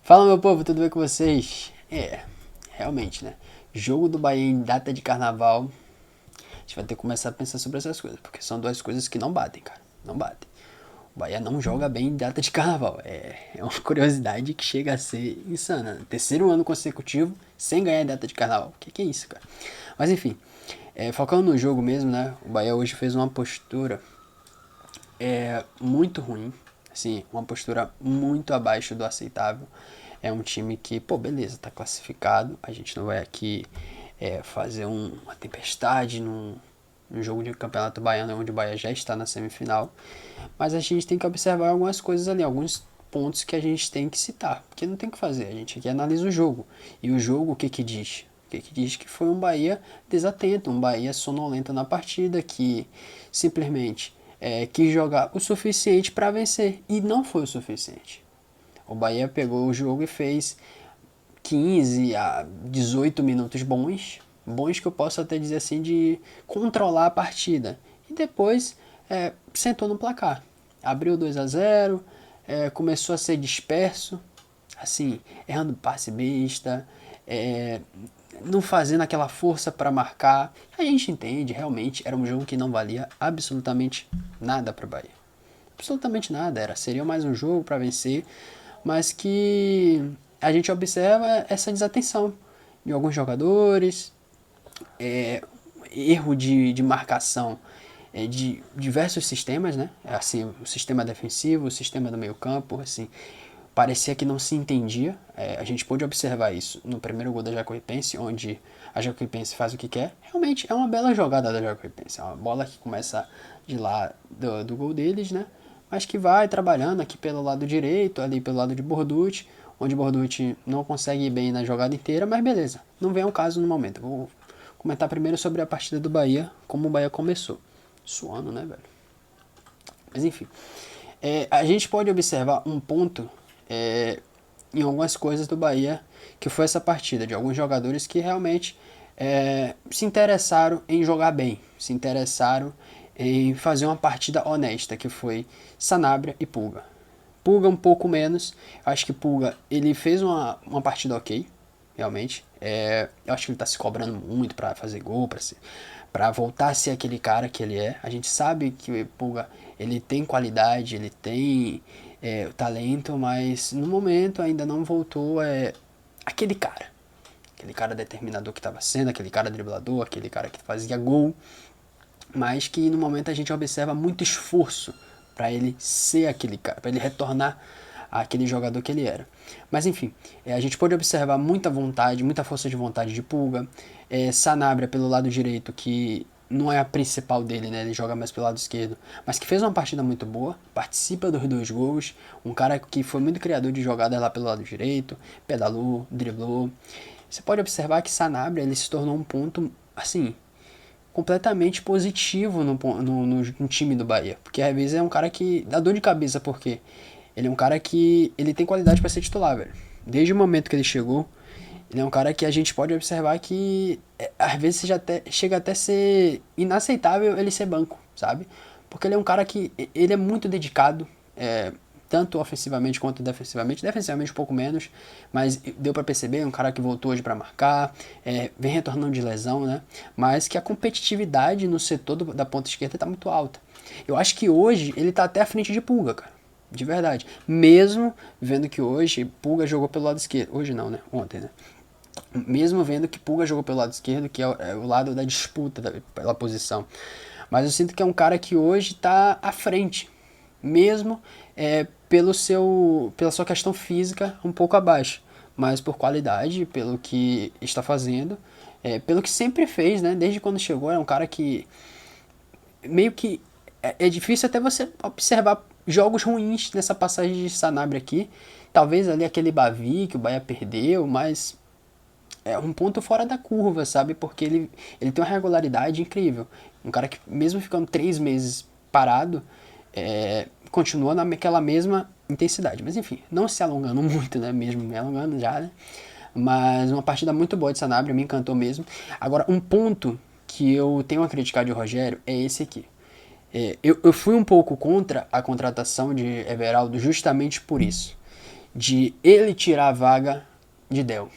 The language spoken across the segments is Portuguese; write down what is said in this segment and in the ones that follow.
Fala, meu povo, tudo bem com vocês? Realmente, né? Jogo do Bahia em data de carnaval, a gente vai ter que começar a pensar sobre essas coisas, porque são duas coisas que não batem, cara. Não batem. O Bahia não joga bem em data de carnaval. É uma curiosidade que chega a ser insana. Terceiro ano consecutivo sem ganhar em data de carnaval. Que é isso, cara? Mas enfim, focando no jogo mesmo, né? O Bahia hoje fez uma postura muito ruim, assim, uma postura muito abaixo do aceitável. É um time que, pô, beleza, tá classificado, a gente não vai aqui fazer uma tempestade num jogo de campeonato baiano, onde o Bahia já está na semifinal, mas a gente tem que observar algumas coisas ali, alguns pontos que a gente tem que citar, porque não tem o que fazer, a gente aqui analisa o jogo, e o jogo o que que diz? O que diz que foi um Bahia desatento, um Bahia sonolento na partida, que simplesmente quis jogar o suficiente para vencer, e não foi o suficiente. O Bahia pegou o jogo e fez 15 a 18 minutos bons, bons que eu posso até dizer assim, de controlar a partida. E depois sentou no placar. Abriu 2 a 0, começou a ser disperso, assim, errando passe besta, não fazendo aquela força para marcar. A gente entende, realmente era um jogo que não valia absolutamente nada para o Bahia. Absolutamente nada, seria mais um jogo para vencer, mas que a gente observa essa desatenção de alguns jogadores, erro de marcação de diversos sistemas, né? Assim, o sistema defensivo, o sistema do meio campo, assim, parecia que não se entendia. A gente pôde observar isso no primeiro gol da Jacuipense, onde a Jacuipense faz o que quer. Realmente é uma bela jogada da Jacuipense, é uma bola que começa de lá do gol deles, né? Mas que vai trabalhando aqui pelo lado direito, ali pelo lado de Borducci, onde Borducci não consegue ir bem na jogada inteira, mas beleza, não vem ao caso no momento. Vou comentar primeiro sobre a partida do Bahia, como o Bahia começou. Suando, né, velho? Mas enfim, a gente pode observar um ponto em algumas coisas do Bahia, que foi essa partida, de alguns jogadores que realmente se interessaram em jogar bem, se interessaram em fazer uma partida honesta, que foi Sanabria e Pulga. Pulga um pouco menos, acho que Pulga ele fez uma partida ok, realmente. Eu acho que ele tá se cobrando muito para fazer gol, para voltar a ser aquele cara que ele é. A gente sabe que o Pulga ele tem qualidade, ele tem talento, mas no momento ainda não voltou aquele cara. Aquele cara determinador que estava sendo, aquele cara driblador, aquele cara que fazia gol, mas que no momento a gente observa muito esforço para ele ser aquele cara, para ele retornar àquele jogador que ele era. Mas enfim, a gente pode observar muita vontade, muita força de vontade de Pulga, Sanabria pelo lado direito, que não é a principal dele, né? Ele joga mais pelo lado esquerdo, mas que fez uma partida muito boa, participa dos 2 gols, um cara que foi muito criador de jogadas lá pelo lado direito, pedalou, driblou. Você pode observar que Sanabria ele se tornou um ponto, assim, completamente positivo no time do Bahia. Porque às vezes é um cara que dá dor de cabeça, porque ele é um cara que ele tem qualidade para ser titular, velho. Desde o momento que ele chegou, ele é um cara que a gente pode observar que às vezes chega até a ser inaceitável ele ser banco, sabe? Porque ele é um cara que ele é muito dedicado, tanto ofensivamente quanto defensivamente. Defensivamente um pouco menos, mas deu para perceber, é um cara que voltou hoje para marcar, vem retornando de lesão, né? Mas que a competitividade no setor da ponta esquerda tá muito alta. Eu acho que hoje ele tá até à frente de Pulga, cara. De verdade. Mesmo vendo que hoje Pulga jogou pelo lado esquerdo. Hoje não, né? Ontem, né? Mesmo vendo que Pulga jogou pelo lado esquerdo, que é o lado da disputa pela posição. Mas eu sinto que é um cara que hoje está à frente, mesmo pela sua questão física um pouco abaixo, mas por qualidade, pelo que está fazendo, pelo que sempre fez, né? Desde quando chegou, é um cara que meio que é difícil até você observar jogos ruins nessa passagem de Sanabria aqui. Talvez ali aquele Bavi que o Bahia perdeu, mas é um ponto fora da curva, sabe? Porque ele tem uma regularidade incrível. Um cara que, mesmo ficando 3 meses parado, continua naquela mesma intensidade. Mas enfim, não se alongando muito, né? Mesmo me alongando já, né? Mas uma partida muito boa de Sanabria, me encantou mesmo. Agora, um ponto que eu tenho a criticar de Rogério é esse aqui. Eu fui um pouco contra a contratação de Everaldo justamente por isso. de ele tirar a vaga de Del,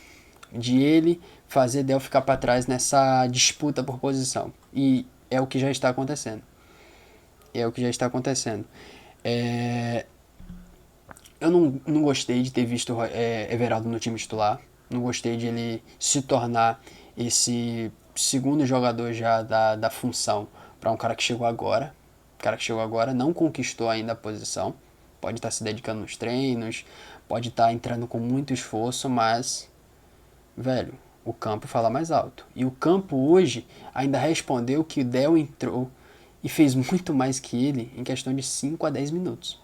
de ele fazer Del ficar para trás nessa disputa por posição. E é o que já está acontecendo. É o que já está acontecendo. É, eu não gostei de ter visto Everaldo no time titular. Não gostei de ele se tornar esse segundo jogador já da função para um cara que chegou agora. O cara que chegou agora não conquistou ainda a posição. Pode estar se dedicando nos treinos, pode estar entrando com muito esforço, mas, velho, o campo fala mais alto. E o campo hoje ainda respondeu que o Del entrou e fez muito mais que ele em questão de 5 a 10 minutos.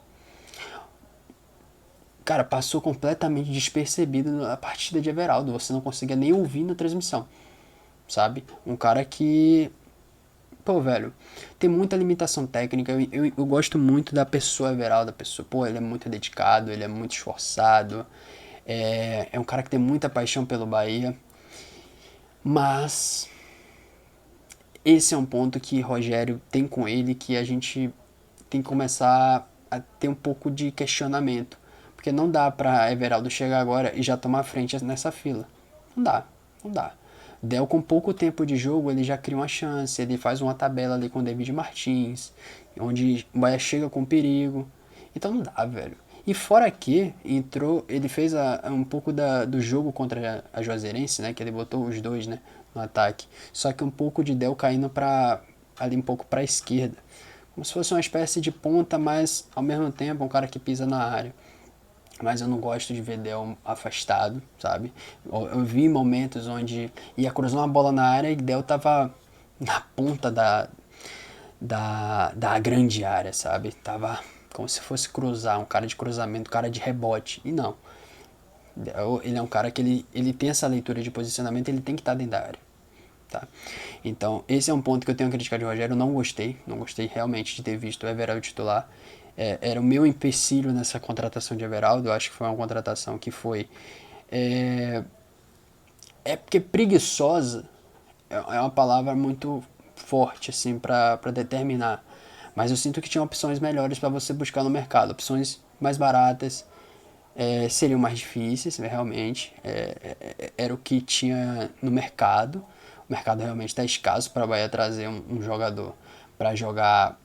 Cara, passou completamente despercebido na partida de Everaldo. Você não conseguia nem ouvir na transmissão, sabe? Um cara que, pô, velho, tem muita limitação técnica. Eu gosto muito da pessoa Everaldo, da pessoa. Pô, ele é muito dedicado, ele é muito esforçado. É um cara que tem muita paixão pelo Bahia. Mas esse é um ponto que Rogério tem com ele que a gente tem que começar a ter um pouco de questionamento. Porque não dá pra Everaldo chegar agora e já tomar frente nessa fila. Não dá, não dá. Del com pouco tempo de jogo, ele já cria uma chance, ele faz uma tabela ali com o David Martins, onde o Bahia chega com perigo. Então não dá, velho. E fora que entrou, ele fez um pouco do jogo contra a Juazeirense, né? Que ele botou os dois, né? No ataque. Só que um pouco de Del caindo ali um pouco pra esquerda. Como se fosse uma espécie de ponta, mas ao mesmo tempo um cara que pisa na área. Mas eu não gosto de ver Del afastado, sabe? Eu vi momentos onde ia cruzar uma bola na área e Del tava na ponta da grande área, sabe? Tava como se fosse cruzar, um cara de cruzamento, um cara de rebote. E não. Ele é um cara que ele tem essa leitura de posicionamento, ele tem que estar dentro da área. Tá? Então, esse é um ponto que eu tenho a criticar de Rogério. Eu não gostei realmente de ter visto o Everaldo titular. Era o meu empecilho nessa contratação de Everaldo. Eu acho que foi uma contratação que foi. Porque preguiçosa é uma palavra muito forte assim para determinar. Mas eu sinto que tinha opções melhores para você buscar no mercado, opções mais baratas, seriam mais difíceis, realmente. Era o que tinha no mercado. O mercado realmente está escasso para a Bahia trazer um jogador para jogar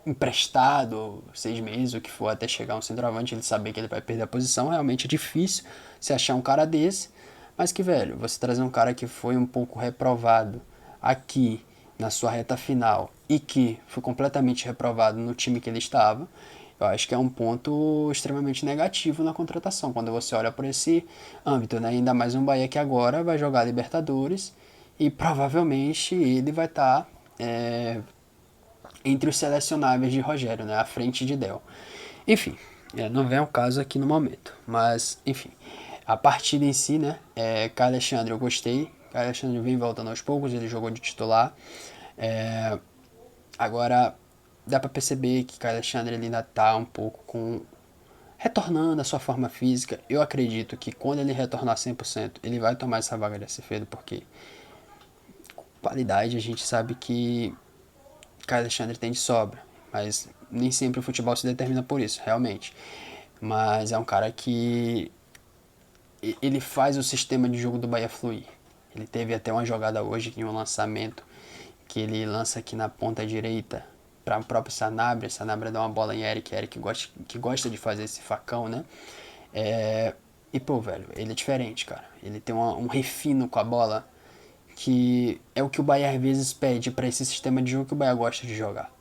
emprestado, 6 meses, o que for, até chegar um centroavante, ele saber que ele vai perder a posição. Realmente é difícil se achar um cara desse. Mas que, velho, você trazer um cara que foi um pouco reprovado aqui na sua reta final e que foi completamente reprovado no time que ele estava, eu acho que é um ponto extremamente negativo na contratação, quando você olha por esse âmbito, né? Ainda mais um Bahia que agora vai jogar Libertadores e provavelmente ele vai estar entre os selecionáveis de Rogério, né? À frente de Del. Enfim, não vem ao caso aqui no momento, mas enfim. A partida em si, né? Caio Alexandre eu gostei. Caio Alexandre vem voltando aos poucos, ele jogou de titular. Agora dá pra perceber que Caio Alexandre ele ainda tá um pouco retornando à sua forma física. Eu acredito que quando ele retornar 100%, ele vai tomar essa vaga de Acevedo, porque qualidade a gente sabe que Caio Alexandre tem de sobra, mas nem sempre o futebol se determina por isso, realmente. Mas é um cara que ele faz o sistema de jogo do Bahia fluir. Ele teve até uma jogada hoje, em um lançamento, que ele lança aqui na ponta direita para o próprio Sanabria. Sanabria dá uma bola em Eric. Eric que gosta de fazer esse facão, né? E, pô, velho, ele é diferente, cara. Ele tem um refino com a bola que é o que o Bahia às vezes pede para esse sistema de jogo que o Bahia gosta de jogar.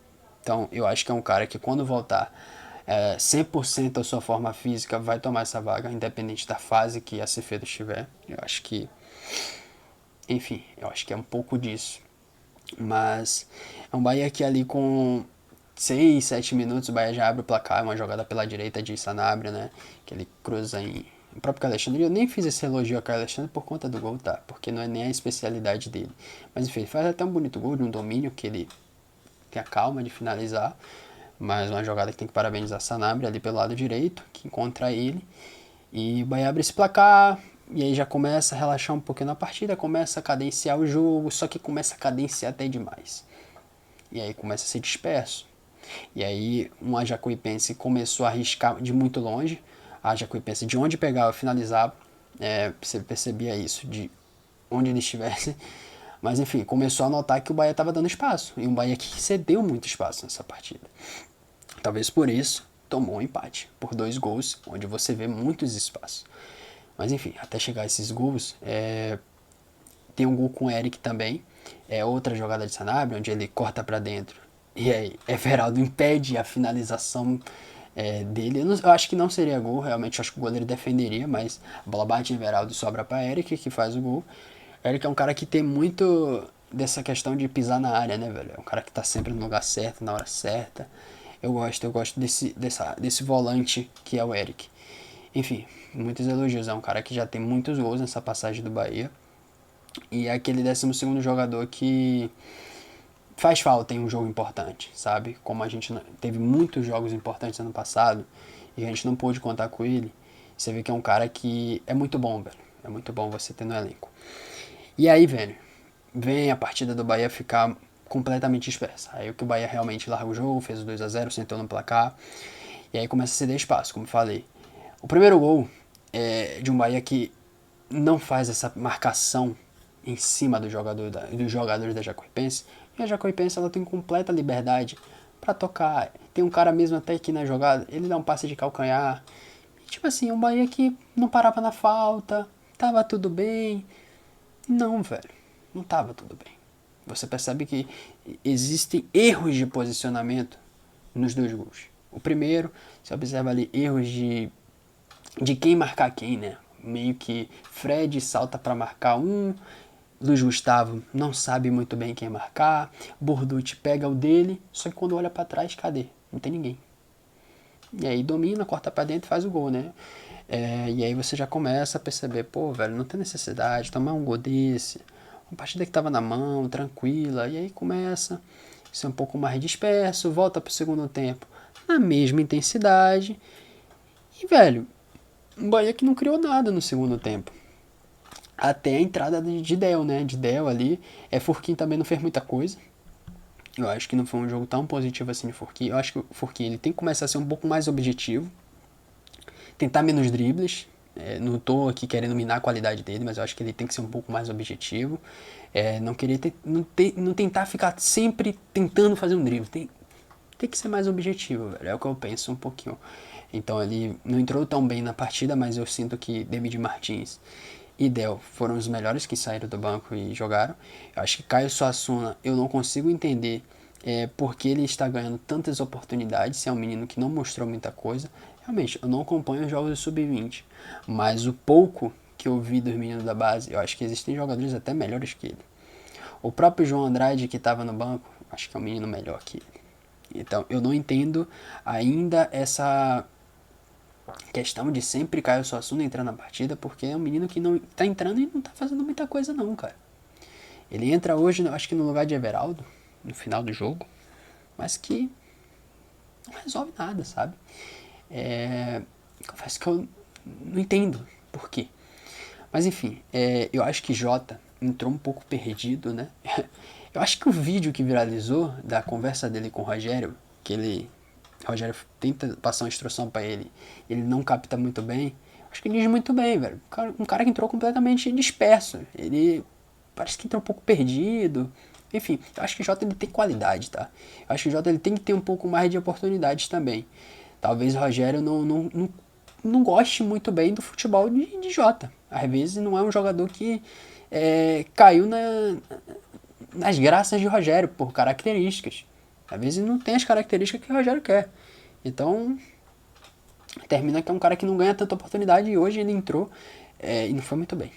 Então, eu acho que é um cara que quando voltar 100% da sua forma física vai tomar essa vaga, independente da fase que a Cefedo estiver. Eu acho que, enfim, eu acho que é um pouco disso. Mas é um Bahia que ali com 6, 7 minutos o Bahia já abre o placar, uma jogada pela direita de Sanabria, né? Que ele cruza o próprio Caio Alexandre. Eu nem fiz esse elogio a Caio Alexandre por conta do gol, tá? Porque não é nem a especialidade dele. Mas enfim, ele faz até um bonito gol de um domínio que ele tem a calma de finalizar. Mas uma jogada que tem que parabenizar Sanabria ali pelo lado direito, que encontra ele. E o Bahia abre esse placar, e aí já começa a relaxar um pouquinho na partida, começa a cadenciar o jogo, só que começa a cadenciar até demais. E aí começa a ser disperso. E aí uma Jacuipense começou a arriscar de muito longe, a Jacuipense de onde pegava finalizava, você percebia isso de onde ele estivesse. Mas enfim, começou a notar que o Bahia estava dando espaço, e um Bahia que cedeu muito espaço nessa partida. Talvez por isso tomou um empate, por 2 gols, onde você vê muitos espaços. Mas enfim, até chegar a esses gols, tem um gol com o Eric também, é outra jogada de Sanabria, onde ele corta para dentro. E aí, Everaldo impede a finalização dele. Eu acho que não seria gol, realmente, eu acho que o goleiro defenderia, mas a bola bate em Everaldo e sobra para Eric, que faz o gol. Eric é um cara que tem muito dessa questão de pisar na área, né, velho? É um cara que tá sempre no lugar certo, na hora certa. Eu gosto desse volante que é o Eric. Enfim, muitos elogios. É um cara que já tem muitos gols nessa passagem do Bahia. E é aquele 12º jogador que faz falta em um jogo importante, sabe? Como a gente teve muitos jogos importantes ano passado e a gente não pôde contar com ele, você vê que é um cara que é muito bom, velho. É muito bom você ter no elenco. E aí, velho, vem a partida do Bahia ficar completamente dispersa. Aí o que o Bahia realmente larga o jogo, fez o 2-0, sentou no placar. E aí começa a ceder espaço, como falei. O primeiro gol é de um Bahia que não faz essa marcação em cima dos jogadores da Jacuipense. E a Jacuipense ela tem completa liberdade para tocar. Tem um cara mesmo até aqui na jogada, ele dá um passe de calcanhar. E, tipo assim, um Bahia que não parava na falta, tava tudo bem. Não, velho, não tava tudo bem. Você percebe que existem erros de posicionamento nos 2 gols. O primeiro, você observa ali erros de quem marcar quem, né? Meio que Fred salta para marcar um, Luiz Gustavo não sabe muito bem quem marcar, Borducci pega o dele, só que quando olha para trás, cadê? Não tem ninguém. E aí domina, corta para dentro e faz o gol, né? E aí você já começa a perceber, pô, velho, não tem necessidade de tomar um gol desse. Uma partida que tava na mão, tranquila, e aí começa a ser um pouco mais disperso, volta pro segundo tempo na mesma intensidade. E, velho, um Bahia que não criou nada no segundo tempo. Até a entrada de Del, né? De Del ali. Furquim também não fez muita coisa. Eu acho que não foi um jogo tão positivo assim de Furquim. Eu acho que o Furquim ele tem que começar a ser um pouco mais objetivo. Tentar menos dribles. Não tô aqui querendo minar a qualidade dele, mas eu acho que ele tem que ser um pouco mais objetivo. Não querer não tentar ficar sempre tentando fazer um drible. Tem que ser mais objetivo, velho. É o que eu penso um pouquinho. Então ele não entrou tão bem na partida, mas eu sinto que David Martins e Del foram os melhores que saíram do banco e jogaram. Eu acho que Caio Suassuna, eu não consigo entender porque ele está ganhando tantas oportunidades, se é um menino que não mostrou muita coisa. Realmente, eu não acompanho os jogos do Sub-20, mas o pouco que eu vi dos meninos da base, eu acho que existem jogadores até melhores que ele. O próprio João Andrade, que estava no banco, acho que é um menino melhor que ele. Então, eu não entendo ainda essa questão de sempre Caio Suassuna entrar na partida, porque é um menino que não tá entrando e não tá fazendo muita coisa não, cara. Ele entra hoje, acho que no lugar de Everaldo, no final do jogo, mas que não resolve nada, sabe? Confesso que eu não entendo por quê. Mas enfim, eu acho que Jota entrou um pouco perdido, né? Eu acho que o vídeo que viralizou da conversa dele com o Rogério, que Rogério tenta passar uma instrução pra ele não capta muito bem. Acho que ele diz muito bem, velho. Um cara que entrou completamente disperso. Ele parece que entrou um pouco perdido. Enfim, eu acho que o Jota ele tem qualidade, tá? Eu acho que o Jota ele tem que ter um pouco mais de oportunidades também. Talvez o Rogério não goste muito bem do futebol de Jota. Às vezes não é um jogador que caiu nas graças de Rogério por características. Às vezes não tem as características que o Rogério quer. Então, termina que é um cara que não ganha tanta oportunidade e hoje ele entrou e não foi muito bem,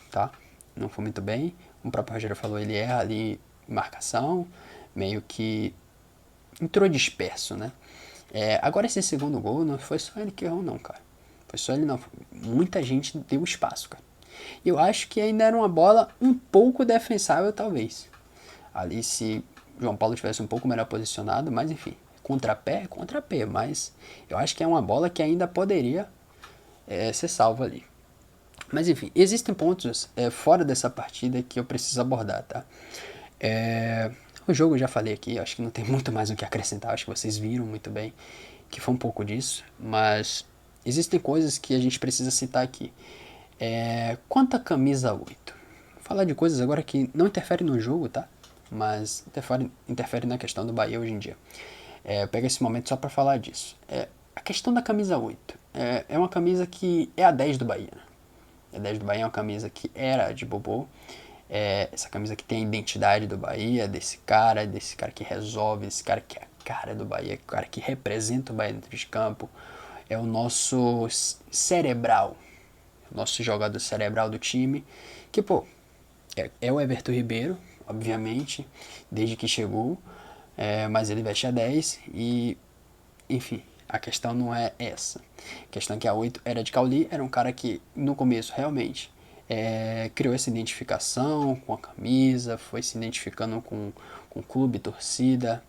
tá? Não foi muito bem. O próprio Rogério falou, ele erra ali em marcação, meio que entrou disperso, né? Agora esse segundo gol não foi só ele que errou não, cara. Foi só ele não. Muita gente deu espaço, cara. Eu acho que ainda era uma bola um pouco defensável, talvez. Ali se João Paulo tivesse um pouco melhor posicionado, mas enfim, contrapé, contrapé, mas eu acho que é uma bola que ainda poderia ser salva ali. Mas enfim, existem pontos fora dessa partida que eu preciso abordar, tá? O jogo eu já falei aqui, acho que não tem muito mais o que acrescentar, acho que vocês viram muito bem que foi um pouco disso, mas existem coisas que a gente precisa citar aqui. Quanto à camisa 8? Vou falar de coisas agora que não interferem no jogo, tá? Mas interfere na questão do Bahia hoje em dia. Eu pego esse momento só para falar disso. A questão da camisa 8. É uma camisa que é a 10 do Bahia. A 10 do Bahia é uma camisa que era de Bobô. Essa camisa que tem a identidade do Bahia, desse cara que resolve, desse cara que é a cara do Bahia, o cara que representa o Bahia dentro de campo. É o nosso cerebral, o nosso jogador cerebral do time, que, pô, é o Everton Ribeiro, obviamente, desde que chegou, mas ele veste a 10 e, enfim, a questão não é essa. A questão é que a 8 era de Cauli, era um cara que no começo realmente criou essa identificação com a camisa, foi se identificando com o clube, torcida,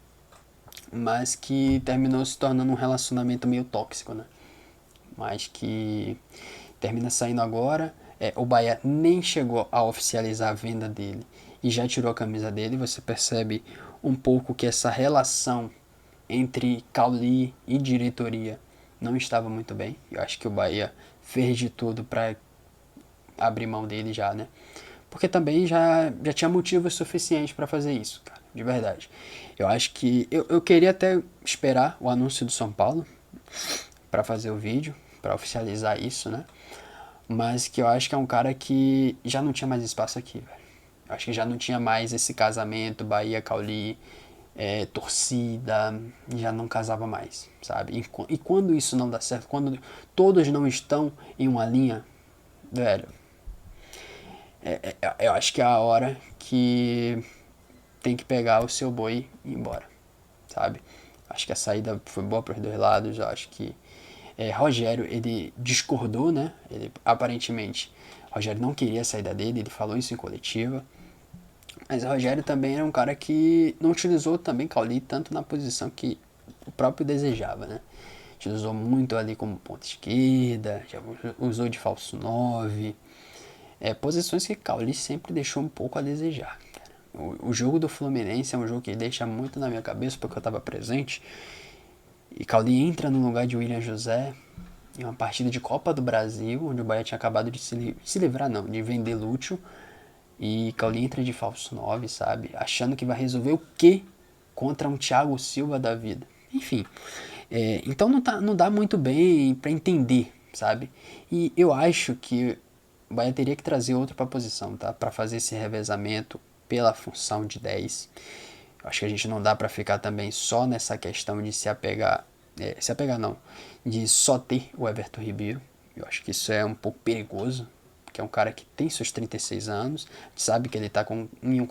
mas que terminou se tornando um relacionamento meio tóxico, né? Mas que termina saindo agora. O Bahia nem chegou a oficializar a venda dele e já tirou a camisa dele. Você percebe um pouco que essa relação entre Cauli e diretoria não estava muito bem. Eu acho que o Bahia fez de tudo para abrir mão dele já, né? Porque também já tinha motivos suficientes para fazer isso, cara, de verdade. Eu acho que eu queria até esperar o anúncio do São Paulo para fazer o vídeo, para oficializar isso, né? Mas que eu acho que é um cara que já não tinha mais espaço aqui, velho. Eu acho que já não tinha mais esse casamento, Bahia, Cauli, torcida, já não casava mais, sabe? E quando isso não dá certo, quando todos não estão em uma linha, velho, eu acho que é a hora que tem que pegar o seu boi e ir embora, sabe? Acho que a saída foi boa para os dois lados, eu acho que Rogério, ele discordou, né? Ele, aparentemente, Rogério não queria a saída dele, ele falou isso em coletiva. Mas Rogério também era um cara que não utilizou também Cauli tanto na posição que o próprio desejava, né? Utilizou muito ali como ponta esquerda, já usou de falso 9. Posições que Cauli sempre deixou um pouco a desejar. O jogo do Fluminense é um jogo que deixa muito na minha cabeça porque eu estava presente. E Cauli entra no lugar de William José em uma partida de Copa do Brasil, onde o Bahia tinha acabado de se livrar, não, de vender Lúcio. E Cauli entra de falso 9, sabe? Achando que vai resolver o quê contra um Thiago Silva da vida. Enfim, então não dá muito bem para entender, sabe? E eu acho que o Bahia teria que trazer outro para a posição, tá? Para fazer esse revezamento pela função de 10. Eu acho que a gente não dá para ficar também só nessa questão de se apegar não, de só ter o Everton Ribeiro. Eu acho que isso é um pouco perigoso, que é um cara que tem seus 36 anos, sabe que ele tá em um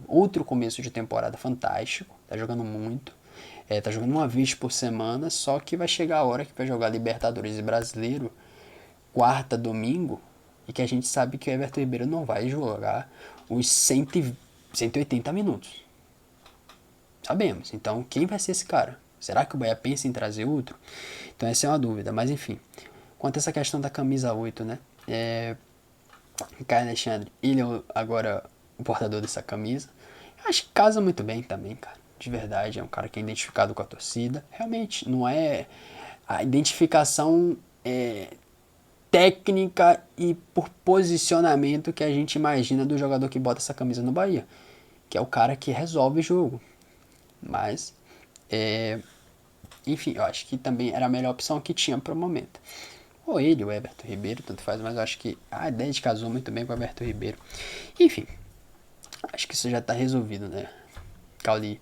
outro começo de temporada fantástico, tá jogando muito, tá jogando uma vez por semana, só que vai chegar a hora que vai jogar Libertadores e Brasileiro, quarta, domingo, e que a gente sabe que o Everton Ribeiro não vai jogar os 180 minutos. Sabemos. Então, quem vai ser esse cara? Será que o Bahia pensa em trazer outro? Então, essa é uma dúvida. Mas, enfim. Quanto a essa questão da camisa 8, né? Caio Alexandre, ele é agora o portador dessa camisa. Eu acho que casa muito bem também, cara. De verdade, é um cara que é identificado com a torcida. Realmente, não é a identificação técnica e por posicionamento que a gente imagina do jogador que bota essa camisa no Bahia. Que é o cara que resolve o jogo. Mas, enfim, eu acho que também era a melhor opção que tinha para o momento. Ou ele, o Everton Ribeiro, tanto faz, mas eu acho que a 10 casou muito bem com o Everton Ribeiro. Enfim, acho que isso já está resolvido, né? Cauli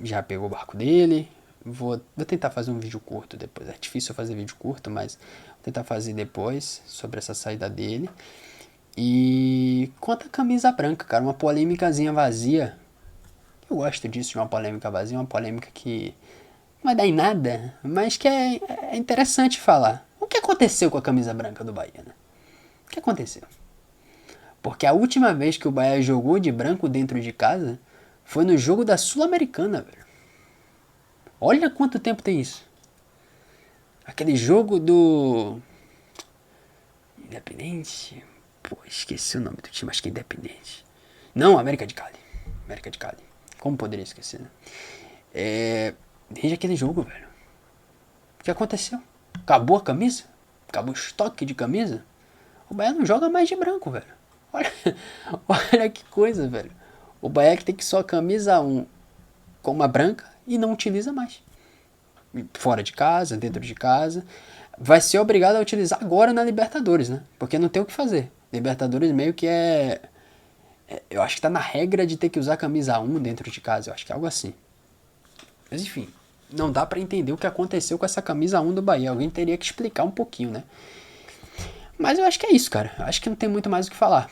já pegou o barco dele. Vou tentar fazer um vídeo curto depois. É difícil fazer vídeo curto, mas vou tentar fazer depois sobre essa saída dele. E quanto à camisa branca, cara, uma polêmicazinha vazia. Eu gosto disso, de uma polêmica vazia, uma polêmica que não vai dar em nada, mas que é interessante falar. O que aconteceu com a camisa branca do Bahia, né? O que aconteceu? Porque a última vez que o Bahia jogou de branco dentro de casa foi no jogo da Sul-Americana, velho. Olha quanto tempo tem isso. Aquele jogo do Independente. Pô, esqueci o nome do time, acho que é Independente. Não, América de Cali. América de Cali. Como poderia esquecer, né? Desde aquele jogo, velho. O que aconteceu? Acabou a camisa? Acabou o estoque de camisa? O Bahia não joga mais de branco, velho. Olha, olha que coisa, velho. O Bahia que tem que só camisa 1 com uma branca e não utiliza mais. Fora de casa, dentro de casa. Vai ser obrigado a utilizar agora na Libertadores, né? Porque não tem o que fazer. Libertadores meio que eu acho que tá na regra de ter que usar camisa 1 dentro de casa. Eu acho que é algo assim. Mas enfim, não dá pra entender o que aconteceu com essa camisa 1 do Bahia. Alguém teria que explicar um pouquinho, né? Mas eu acho que é isso, cara. Acho que não tem muito mais o que falar.